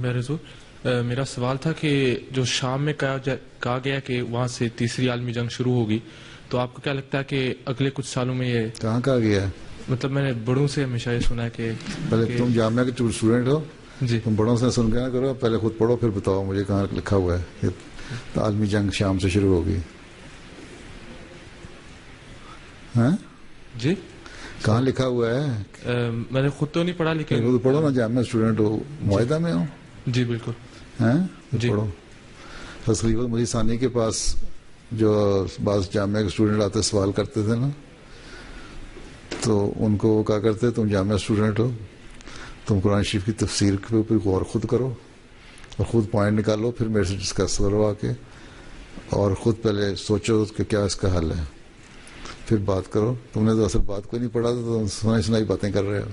میرا حضور میرا سوال تھا کہ جو شام میں کہا گیا کہ وہاں سے تیسری عالمی جنگ شروع ہوگی، تو آپ کو کیا لگتا ہے کہ اگلے کچھ سالوں میں یہ کہاں کہا گیا ہے؟ مطلب میں نے بڑوں سے ہمیشہ یہ سنا ہے کہ پہلے تم جامعہ کے اسٹوڈنٹ ہو، جی تم بڑوں سے سن کے نہ کرو، پہلے خود پڑھو پھر بتاؤ مجھے کہاں لکھا ہوا ہے کہ عالمی جنگ شام سے شروع ہوگی. ہاں جی کہاں لکھا ہوا ہے؟ میں نے خود تو نہیں پڑھا لیکن خود پڑھو نا، جامعہ اسٹوڈنٹ ہو، معاہدہ میں ہو. جی بالکل. ہیں جی. پڑھو. خلیفہ مجید ثانی کے پاس جو بعض جامعہ کے اسٹوڈنٹ آتے سوال کرتے تھے نا، تو ان کو وہ کہا کرتے تم جامعہ اسٹوڈنٹ ہو، تم قرآن شریف کی تفسیر کے اوپر غور خود کرو اور خود پوائنٹ نکالو، پھر میرے سے ڈسکس کرو آ کے، اور خود پہلے سوچو کہ کیا اس کا حل ہے، پھر بات کرو. تم نے تو اصل بات کوئی نہیں پڑھا تھا، تو سنائی سنائی باتیں کر رہے ہو.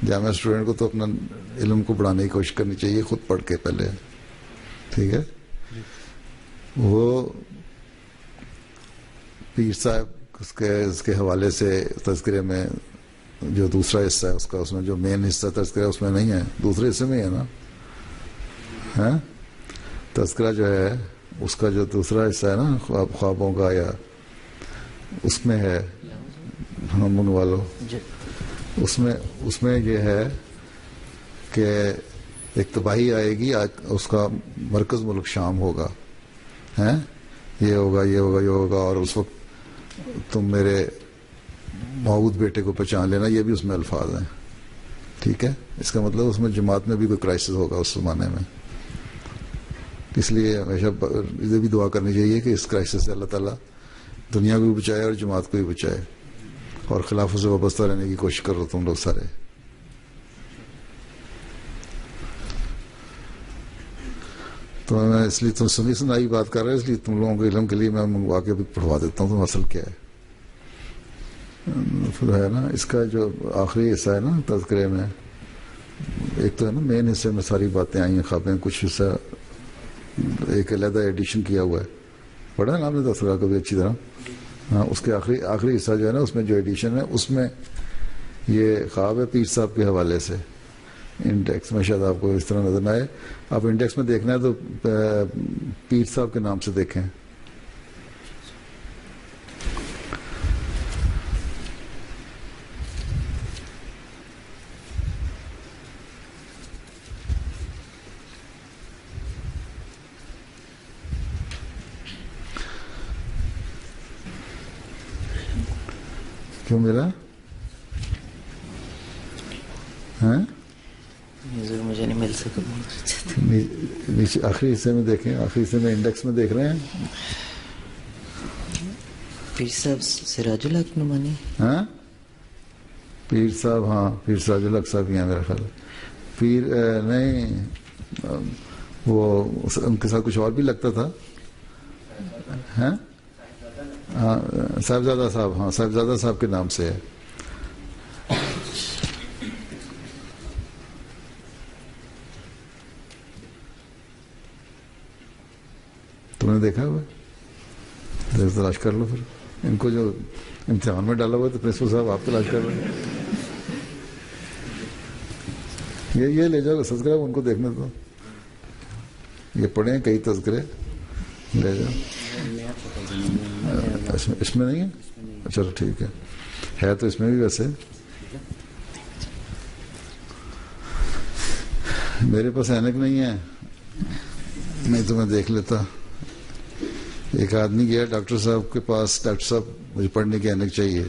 جامعہ اسٹوڈنٹ کو تو اپنا علم کو بڑھانے کی کوشش کرنی چاہیے خود پڑھ کے پہلے. ٹھیک ہے. وہ پیر صاحب اس کے حوالے سے تذکرے میں جو دوسرا حصہ ہے اس کا، اس میں جو مین حصہ تذکرہ اس میں نہیں ہے، دوسرے حصے میں ہے نا. ہاں تذکرہ جو ہے اس کا جو دوسرا حصہ ہے نا، خوابوں کا، یا اس میں ہے ہم منوالو، اس میں یہ ہے کہ ایک تباہی آئے گی، اس کا مرکز ملک شام ہوگا، ہیں یہ ہوگا یہ ہوگا یہ ہوگا، اور اس وقت تم میرے موعود بیٹے کو پہچان لینا. یہ بھی اس میں الفاظ ہیں. ٹھیک ہے. اس کا مطلب اس میں جماعت میں بھی کوئی کرائسس ہوگا اس زمانے میں. اس لیے ہمیشہ یہ بھی دعا کرنی چاہیے کہ اس کرائسس سے اللہ تعالیٰ دنیا کو بھی بچائے اور جماعت کو بھی بچائے، اور خلافت سے وابستہ رہنے کی کوشش کرو تم لوگ سارے. تو میں اس لیے تم سنائی بات کر رہے ہیں، اس لیے تم لوگوں کے علم کے لیے میں منگوا کے بھی پڑھوا دیتا ہوں تم اصل کیا ہے. پھر ہے نا اس کا جو آخری حصہ ہے نا تذکرے میں، ایک تو ہے نا مین حصے میں ساری باتیں آئی ہیں، خوابیں، کچھ حصہ ایک علیحدہ ایڈیشن کیا ہوا ہے. پڑھا ہے نا آپ نے تذکرہ کبھی اچھی طرح؟ ہاں اس کے آخری حصہ جو ہے نا، اس میں جو ایڈیشن ہے اس میں یہ خواب ہے پیر صاحب کے حوالے سے. انڈیکس میں شاید آپ کو اس طرح نظر نہ آئے، آپ انڈیکس میں دیکھنا ہے تو پیر صاحب کے نام سے دیکھیں. کیوں ملا؟ ہاں مجھے نہیں مل سکا. نیچے آخری حصے میں دیکھیں، آخری حصے میں انڈیکس میں دیکھ رہے ہیں. پیر صاحب سراج الحق نعمانی. ہاں پیر صاحب، ہاں پیر سراج الحق صاحب ہی ہیں میرا خیال ہے. پیر نہیں، وہ ان کے ساتھ کچھ اور بھی لگتا تھا. ہاں ہاں صاحبزادہ صاحب، ہاں صاحبزادہ صاحب کے نام سے ہے. تم نے دیکھا ہوا؟ تلاش کر لو پھر. ان کو جو امتحان میں ڈالا ہوا تو پرنسپل صاحب آپ تلاش کر رہے ہیں. یہ لے جاؤ تذکرہ، ان کو دیکھنے دو، یہ پڑھیں کئی تذکرے لے جاؤ. اس میں نہیں ہے؟ چلو ٹھیک ہے تو اس میں بھی ویسے میرے پاس اینک نہیں ہے، نہیں تو میں دیکھ لیتا. ایک آدمی گیا ڈاکٹر صاحب کے پاس، ڈاکٹر صاحب مجھے پڑھنے کی اینک چاہیے.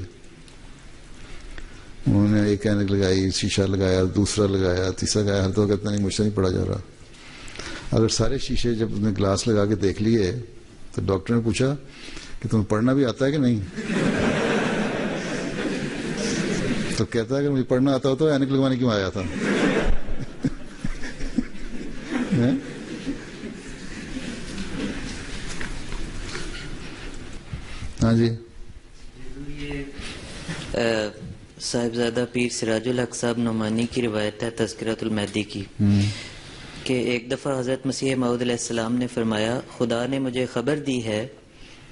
انہوں نے ایک اینک لگائی، شیشہ لگایا، دوسرا لگایا، تیسرا لگایا، ہر تو کہتا نہیں مجھ سے نہیں پڑھا جا رہا. اگر سارے شیشے جب نے گلاس لگا کے دیکھ لیے تو ڈاکٹر نے پوچھا کہ تمہیں پڑھنا بھی آتا ہے کہ نہیں؟ تو کہتا ہے کہ مجھے پڑھنا آتا ہو تو اینک لگوانے کیوں آیا تھا؟ ہاں جی. صاحبزادہ پیر سراج الحق صاحب نعمانی کی روایت ہے تذکرۃ المہدی کی کہ ایک دفعہ حضرت مسیح موعود علیہ السلام نے فرمایا، خدا نے مجھے خبر دی ہے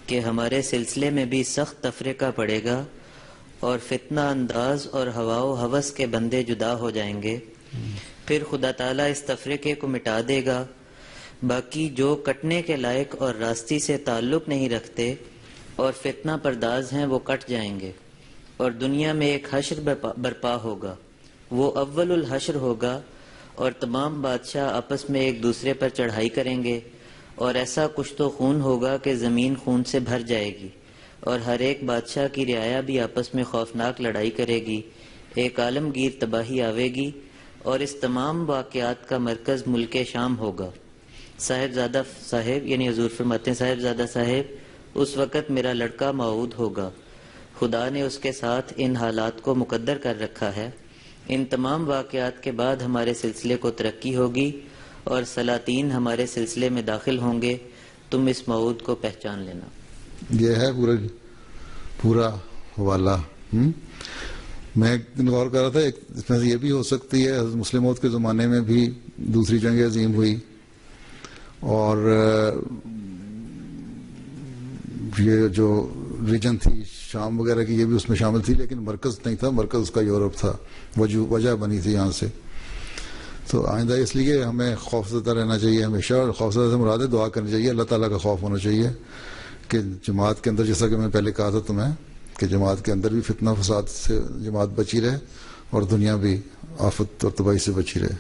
کہ ہمارے سلسلے میں بھی سخت تفرقہ پڑے گا اور فتنہ انداز اور ہوا و ہوس کے بندے جدا ہو جائیں گے. پھر خدا تعالیٰ اس تفرقے کو مٹا دے گا. باقی جو کٹنے کے لائق اور راستی سے تعلق نہیں رکھتے اور فتنہ پرداز ہیں وہ کٹ جائیں گے، اور دنیا میں ایک حشر برپا ہوگا. وہ اول الحشر ہوگا اور تمام بادشاہ آپس میں ایک دوسرے پر چڑھائی کریں گے، اور ایسا کشت و خون ہوگا کہ زمین خون سے بھر جائے گی، اور ہر ایک بادشاہ کی رعایا بھی آپس میں خوفناک لڑائی کرے گی. ایک عالمگیر تباہی آوے گی، اور اس تمام واقعات کا مرکز ملک شام ہوگا. صاحبزادہ صاحب یعنی حضور فرماتے ہیں صاحبزادہ صاحب اس وقت میرا لڑکا موعود ہوگا. خدا نے اس کے ساتھ ان حالات کو مقدر کر رکھا ہے. ان تمام واقعات کے بعد ہمارے سلسلے کو ترقی ہوگی اور سلاطین ہمارے سلسلے میں داخل ہوں گے. تم اس موعود کو پہچان لینا. یہ ہے پورا حوالہ. میں غور کر رہا تھا اس میں سے یہ بھی ہو سکتی ہے حضرت مسلم موعود کے زمانے میں بھی دوسری جنگ عظیم ہوئی، اور یہ جو ریجن تھی شام وغیرہ کی یہ بھی اس میں شامل تھی، لیکن مرکز نہیں تھا، مرکز اس کا یورپ تھا، وجہ بنی تھی یہاں سے. تو آئندہ اس لیے ہمیں خوف زدہ رہنا چاہیے ہمیشہ، اور خوف زدہ سے مراد ہے دعا کرنی چاہیے، اللہ تعالیٰ کا خوف ہونا چاہیے کہ جماعت کے اندر، جیسا کہ میں پہلے کہا تھا تمہیں، کہ جماعت کے اندر بھی فتنہ فساد سے جماعت بچی رہے اور دنیا بھی آفت اور تباہی سے بچی رہے.